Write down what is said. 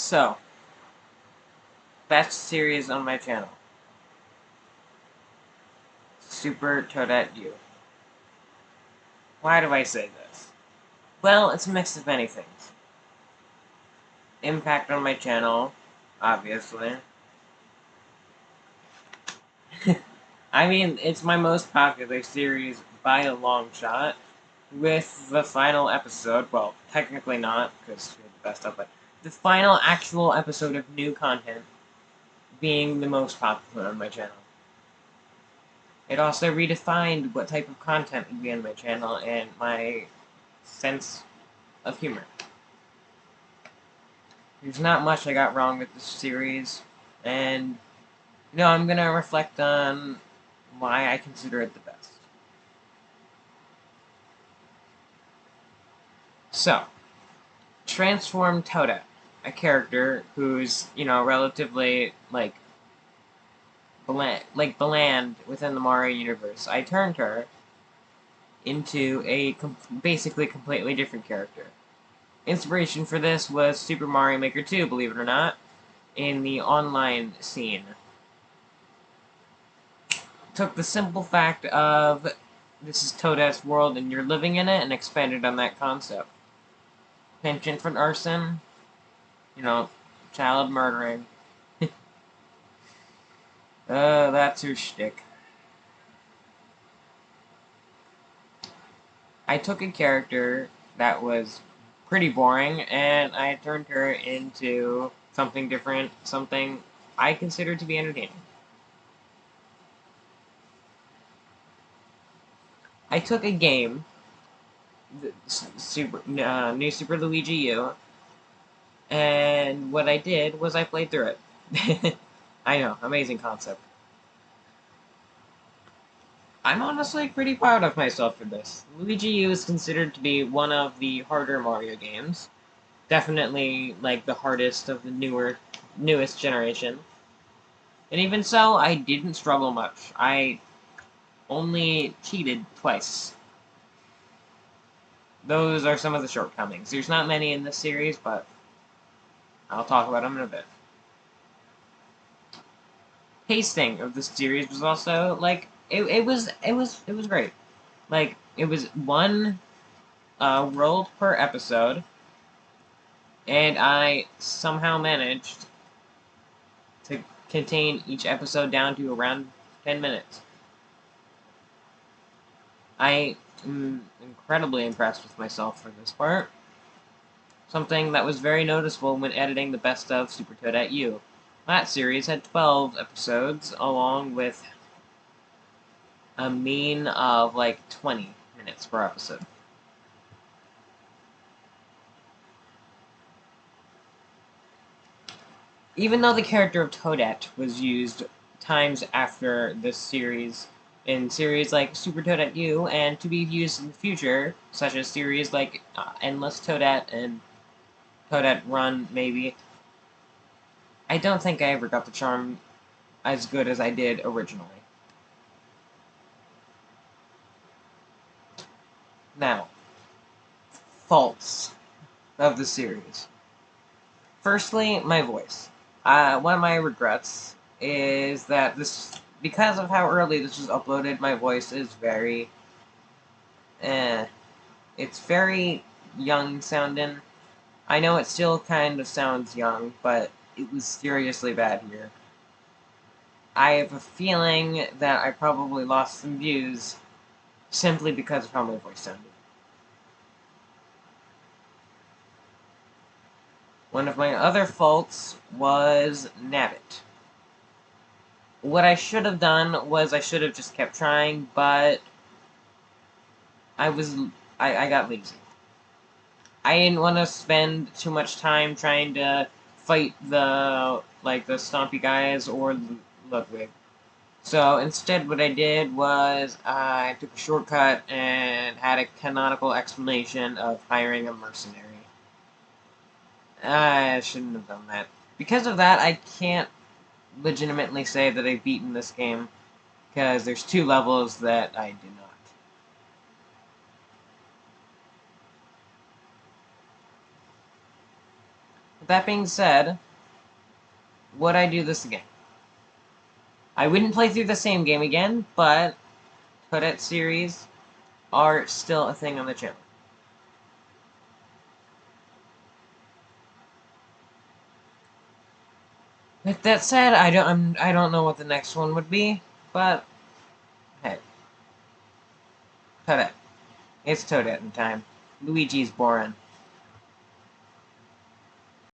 So, best series on my channel. Super Toadette U. Why do I say this? Well, it's a mix of many things. Impact on my channel, obviously. I mean, it's my most popular series by a long shot, with the final episode, well, technically not, because you're the best of it, the final actual episode of new content being the most popular on my channel. It also redefined what type of content would be on my channel and my sense of humor. There's not much I got wrong with this series, and I'm gonna reflect on why I consider it the best. So, transform Toadette, a character who's, relatively, bland within the Mario universe. I turned her into a basically completely different character. Inspiration for this was Super Mario Maker 2, believe it or not, in the online scene. Took the simple fact of this is Toadette's world and you're living in it and expanded on that concept. Penchant for arson, child murdering. That's her shtick. I took a character that was pretty boring and I turned her into something different, something I consider to be entertaining. I took a game, New Super Luigi U, and what I did was I played through it. I know, amazing concept. I'm honestly pretty proud of myself for this. Luigi U is considered to be one of the harder Mario games. Definitely, the hardest of the newest generation. And even so, I didn't struggle much. I only cheated twice. Those are some of the shortcomings. There's not many in this series, but I'll talk about them in a bit. Pacing of the series was also it was great. It was one world per episode, and I somehow managed to contain each episode down to around 10 minutes. I am incredibly impressed with myself for this part. Something that was very noticeable when editing the best of Super Toadette U. That series had 12 episodes, along with a mean of 20 minutes per episode. Even though the character of Toadette was used times after this series, in series like Super Toadette U, and to be used in the future, such as series like Endless Toadette and Toadette Run, maybe, I don't think I ever got the charm as good as I did originally. Now, faults of the series. Firstly, my voice. One of my regrets is that because of how early this was uploaded, my voice is very, it's very young sounding. I know it still kind of sounds young, but it was seriously bad here. I have a feeling that I probably lost some views simply because of how my voice sounded. One of my other faults was Nabbit. What I should have done was I should have just kept trying, but I got lazy. I didn't want to spend too much time trying to fight the stompy guys or Ludwig. So instead what I did was I took a shortcut and had a canonical explanation of hiring a mercenary. I shouldn't have done that. Because of that, I can't legitimately say that I've beaten this game, because there's 2 levels that I did not. With that being said, would I do this again? I wouldn't play through the same game again, but Toadette series are still a thing on the channel. With that said, I don't know what the next one would be, but hey, Toadette. It's Toadette in time. Luigi's boring.